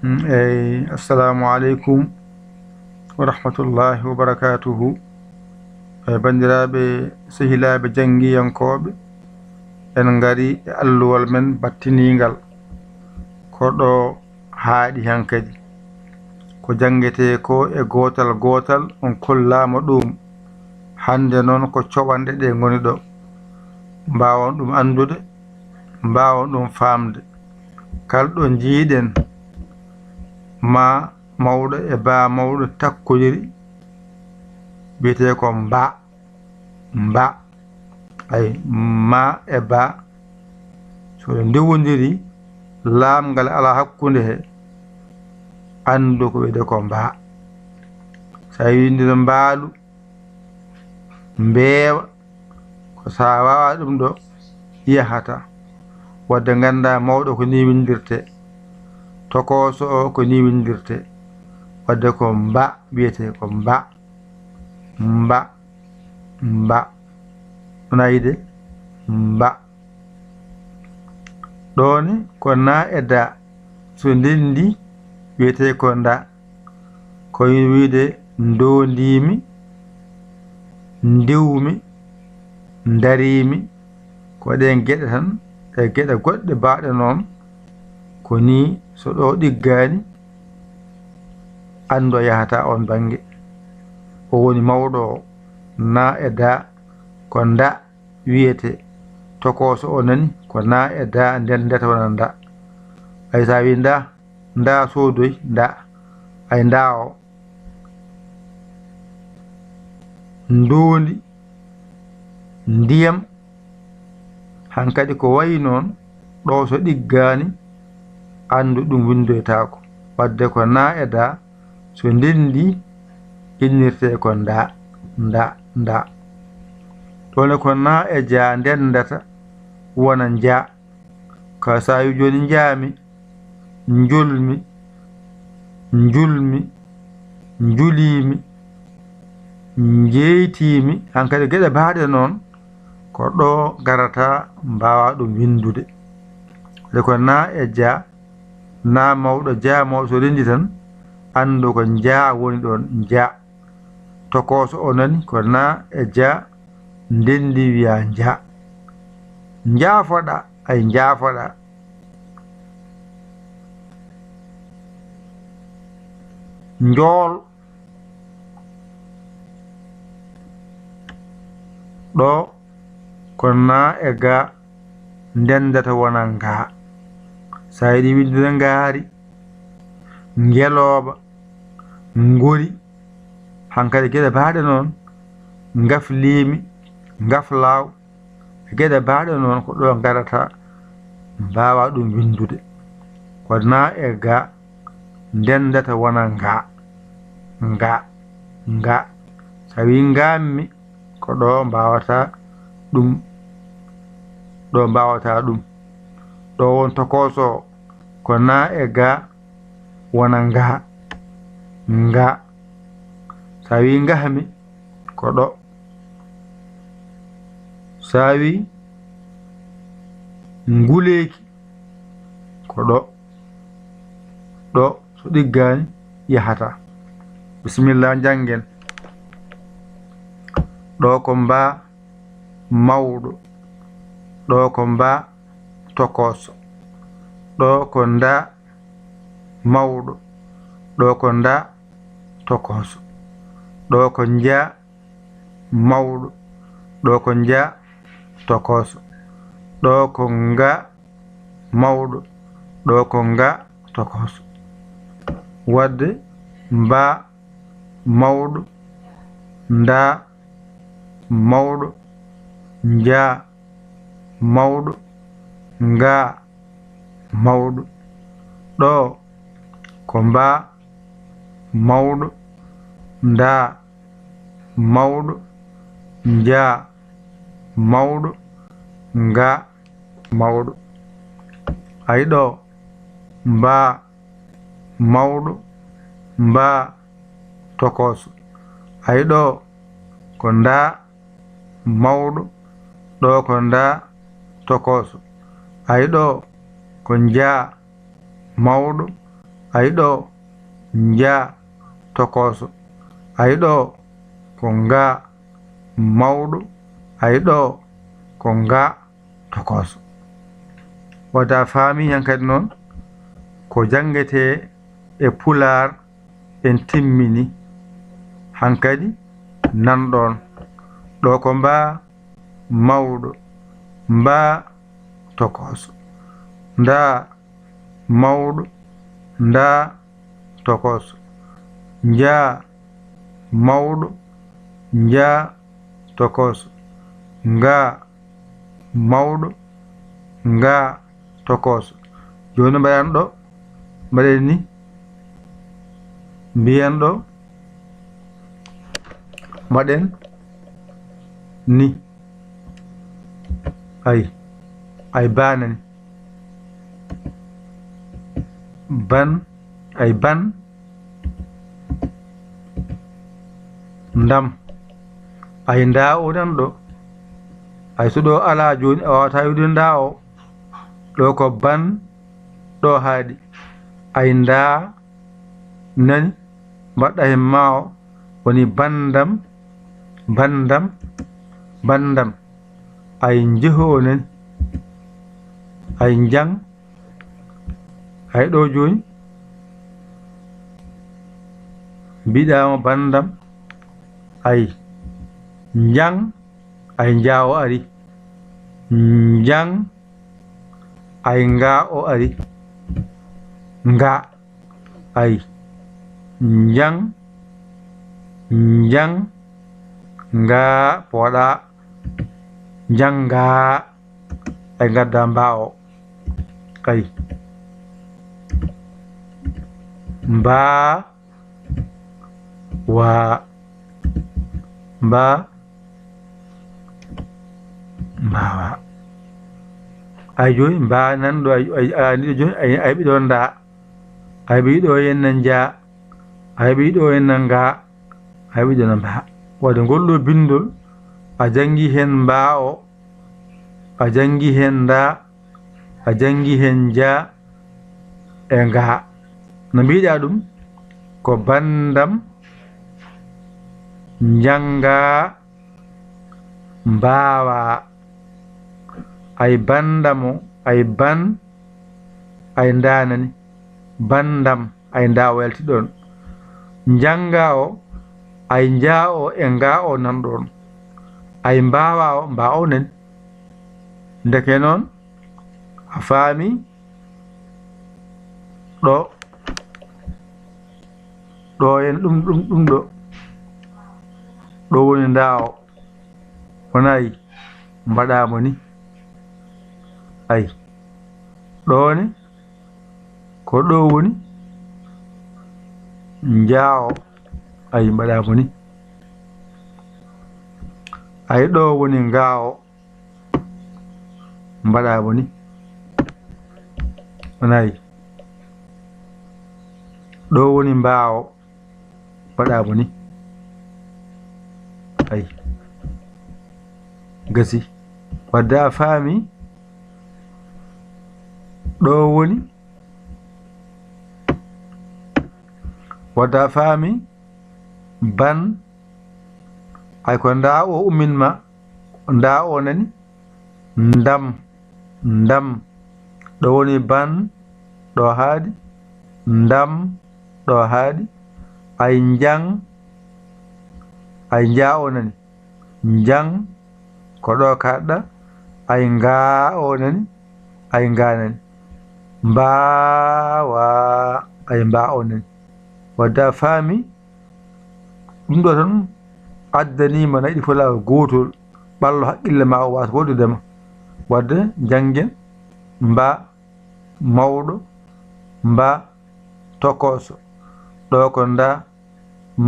assalamu aleykum wa rahmatullahi wa barakatuhu. Bandiraɓe sehilaɓe janggiyankoɓe, en gari e alluwal men battinigal ko ɗo haaɗi hankadi ko jangete ko e gotal gotal on kollama ɗum. Hande noon ko coɓanɗe ɗe goni ɗo, mbawon ɗum andude, mbawon ɗum famde. Kalɗo jiiɗen ma mawɗo e ba mawɗo takkodiri biyete ko mba ay ma e ba so ɓe ndewodiri laamgal ala hakkunde he andu ko wiyete ko mba. Sa windino mbaalu mbeewa ko sa wawa ɗum ɗo yahata. Wadde ganda mawɗo ko ni windirte, tokoso o ko ni windirte. Wadde ko mba wiyete ko mba ona yide mba. ɗoni ko na e da, so ndendi wiyete ko nda. Ko wiide ndondimi, ndewmi, darimi, ko ɗen geɗe tan e geɗe goɗɗe baɗe noon ko ni. So ɗo ɗiggani ando yahata on bange. O woni mawɗo o na e da ko nda wiyete. Tokoso o nani ko na e da nden ndeta wona nda. Ay sa wi nda sodoy nda, ay nda o ndondi ndiyam hankadi ko wayi noon. Ɗo so ɗiggani andu ɗum windoytako. Wadde ko na e da so ndendi innirte ko nda. Ɗone ko na e ja ndendata wona nja. Ka sa wi joni njami, njolmi, njulmi, njulimi, njeytimi, hankadi geɗe baɗe noon ko ɗo garata mbawa ɗum windude. Wadde ko na e ja, na mawɗo ja mawɗo so rendi tan andu ko nja woni ɗon nja. Tokoso o nani ko na e ja ndendi wiya nja. Njaafoɗa ay njaafoɗa. Njool ɗo ko na e ga ndendata wona nga. Sa yiɗi windude ngaari, ngeloba, ngori, hankadi geɗe baɗe noon, ngaflimi, ngaflaw, geɗe baɗe noon ko ɗo garata mbawa ɗum windude. Ko na e ga ndendata wona nga. Sa wi ngammi ko ɗo mbawata ɗum. Ɗo won tokoso ko na e ga wona nga. Sa wi ngahmi ko ɗo. Sa wi nguleki ko ɗo so ɗiggani yahata. Bisimillah jangen. ɗo ko mba mawɗo, ɗo ko mba tokoso, ɗo ko nda mawɗo, ɗo ko nda tokoso, ɗo ko nja mawɗo, ɗo ko nja tokoso, ɗo ko nga mawɗo, ɗo ko nga tokoso. Wadde mba mawɗo, nda mawɗo, nja mawɗo, nga mawɗo. ɗo ko mba mawɗo, nda mawɗo, nja mawɗo, nga mawɗo. Ay ɗo mba mawɗo, mba tokoso. Ay ɗo ko nda mawɗo, ɗo ko nda tokoso. Ay ɗo ko nja mawɗo, ayi ɗo njaa tokoso ayi ɗo ko ngaa mawɗo ayi ɗo ko ngaa tokoso wadda faami hen kadi noon ko jangete e pular en timmini hankadi nanɗon ɗo ko mbaa mawɗo mbaa tokoso ndaa mawɗo ndaa tokoso njaa mawɗo njaa tokoso ngaa mawɗo ngaa tokoso joni mbaɗan ɗo mbaɗen ni mbiyen ɗo mbaɗen ni ay banani ban ay ban ndam ay ndaa o nan ɗo ay so ɗo ala joni a wawata wiide ndaa o ɗo ko ban ɗo haaɗi ay ndaa nani mbaɗɗa hen ma o woni bandam bandam bandam ay njeho nani ay njang ay ɗo joni mbiɗama bandam ay njang ay njaa o ari njang ay ngaa o ari nga ay njang njang ngaa pooɗa njanga ay gadda mbaa o ay mbaa waa mbaa mbawa ay joni mbaa nanɗo aniɗo joni ay ɓiɗo ndaa ay ɓiɗo henna njaa ay ɓiɗo henna ngaa ay ɓiɗo no mbaa wadde ngolɗo bindol a jangi hen mbaa o a jangi hen ndaa a jangi hen njaa e ngaa no mbiɗa ɗum ko bandam njanga mbaawa ay bandamo ay ban ay ndanani bandam ay nda welti ɗon njanga o ay njaa o e nga o nan ɗon ay mbaawa o mbaa o nani ndeke noon a faami ɗo ɗo en ɗum ɗo ɗo woni ndaa o wonayi mbaɗamo ni ay ɗone ko ɗo woni njaa o ay mbaɗamo ni ay ɗo woni ngaa o mbaɗamo ni wonayi ɗo woni mbaa o mbaɗamo ni ay gasi wadde a faami ɗo woni wadde a faami ban ay ko ndaa o umminma ndaa o nani ndam ndam ɗo woni ban ɗo haaɗi ndam ɗo haaɗi ay njang ay njaa o nani njang ko ɗo kaɗɗa ay ngaa o nani ay ngaa nani mbaawa ay mbaa o nani wadde a faami ɗum ɗo tan addanima nayi ɗi fof lawol gotol ɓallo haqqille ma o wata woɗɗudema wadde janggen mbaa mawɗo mbaa tokoso ɗo ko ndaa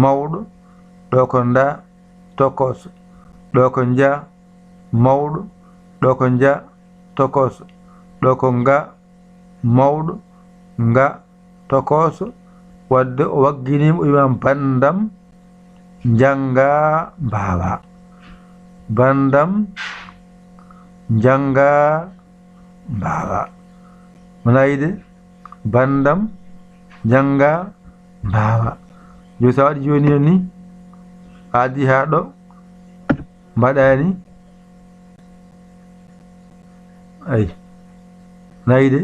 mawɗo ɗo ko ndaa tokoso ɗo ko njaa mawɗo ɗo ko njaa tokoso ɗo ko ngaa mawɗo nga tokoso wadde o wagginima o wima bandam njanga mbaawa bandam njanga mbaawa wona yide bandam janga mbawa jo sa waɗi joni ni adi ha ɗo mbaɗani ay nayi de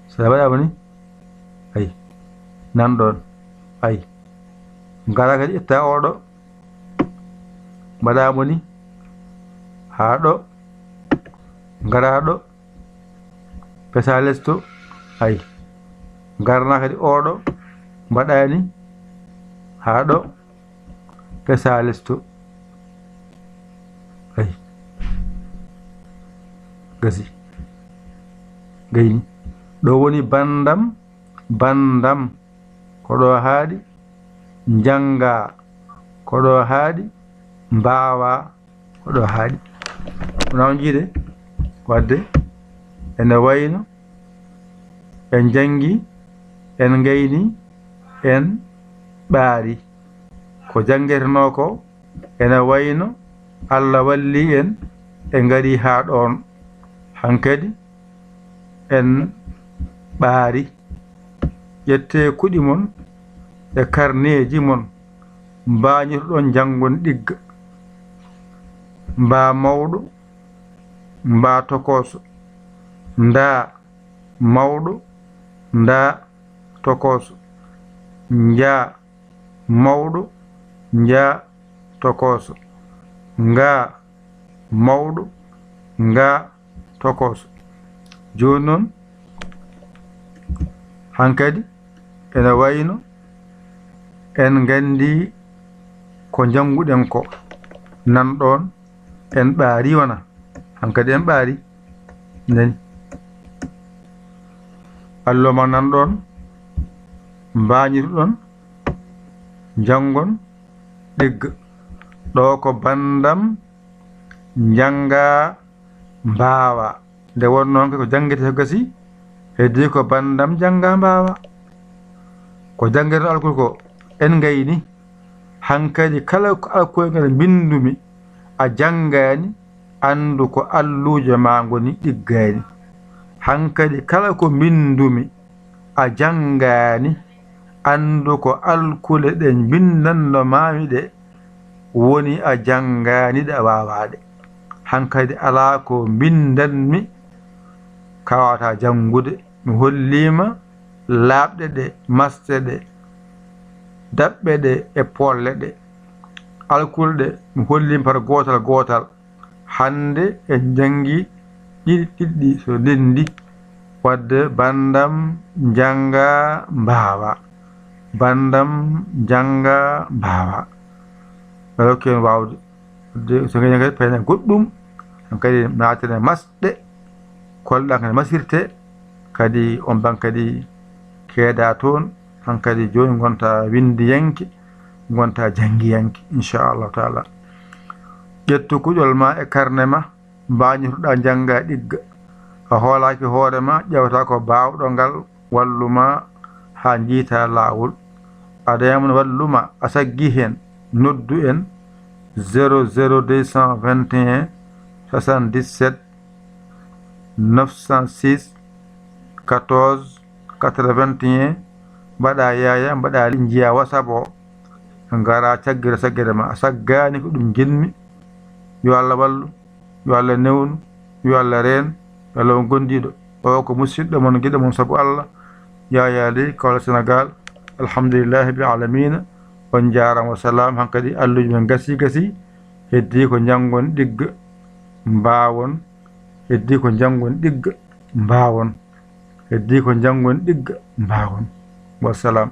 sa waɗama ni ay nan ɗon ay ngara kadi ƴetta oɗo mbaɗamo ni ha ɗo ngara ɗo pesa less to ay garna kadi oɗo mbaɗani ha ɗo pesa less to ay gasi gayni ɗo woni bandam bandam ko ɗo haaɗi janga ko ɗo haaɗi mbawa ko ɗo haaɗi wona on jiide wadde ene wayno en jangi en gayni en ɓaari ko jangeteno ko ene wayno Allah walli en e ngari ha ɗon hankadi en ɓaari ƴette kuɗi mon e karneji mon mbañirɗon jangon ɗigga mba mawɗo mba tokoso nda mawɗo nda tokoso nja mawɗo nja tokoso nga mawɗo nga tokoso joni noon hankadi ene wayno en gandi ko janguɗen ko nan ɗon en ɓaari wona hankadi en ɓaari nani alloma nan ɗon mbañirɗon jangon ɗigga ɗo ko bandam janga mbawa nde wonnoon ko jangguete ko gasi heddi ko bandam janga mbawa ko jangguete alkol ko en gayni hankadi kala ko alkoyngal bindumi a jangani andu ko alluje ma ngoni ɗiggani hankadi kala ko bindumi a jangani andu ko alkule ɗen bindanno mami ɗe woni a jangani ɗe a wawaɗe hankadi ala ko bindanmi kawata jangude mi hollima laaɓɗe ɗe masɗe ɗe daɓɓe ɗe e polle ɗe alkule ɗe mi hollima par gotal gotal hande en jangi ɗiɗi so ndendi wadde bandam janga mbawa bandam janga mbawa ɓeɗo ken wawde so gañi kadi payne goɗɗum kadi natene masɗe kolɗa kadi masirte kadi on ban kadi keeda toon hankadi joni gonta windiyanke gonta jangiyanke inchallahu taala ƴettu kuƴol ma e karne ma mbañitoɗa janga ɗigga a hoolaki hoore ma ƴewata ko bawɗo ngal walluma ha jiita lawol aɗa yamna walluma a saggi hen noddu en 00221 77 906 14 81 mbaɗa yaya mbaɗa jiya WhatsApp o ngara caggira saggere ma a saggani ko ɗum jinmi yo Allah wallu yo Allah newnu yo Allah reen yo Allah on gondiɗo o ko musidɗo mon guiɗo mon saabu Allah yaya ley kawla Sénégal alhamdulillahi bil alamina on jarama salam hankadi alluji men gasi gasi heddi ko jangon ɗigga mbawon heddi ko jangon ɗigga mbawon heddi ko jangon ɗigga mbawon wassalam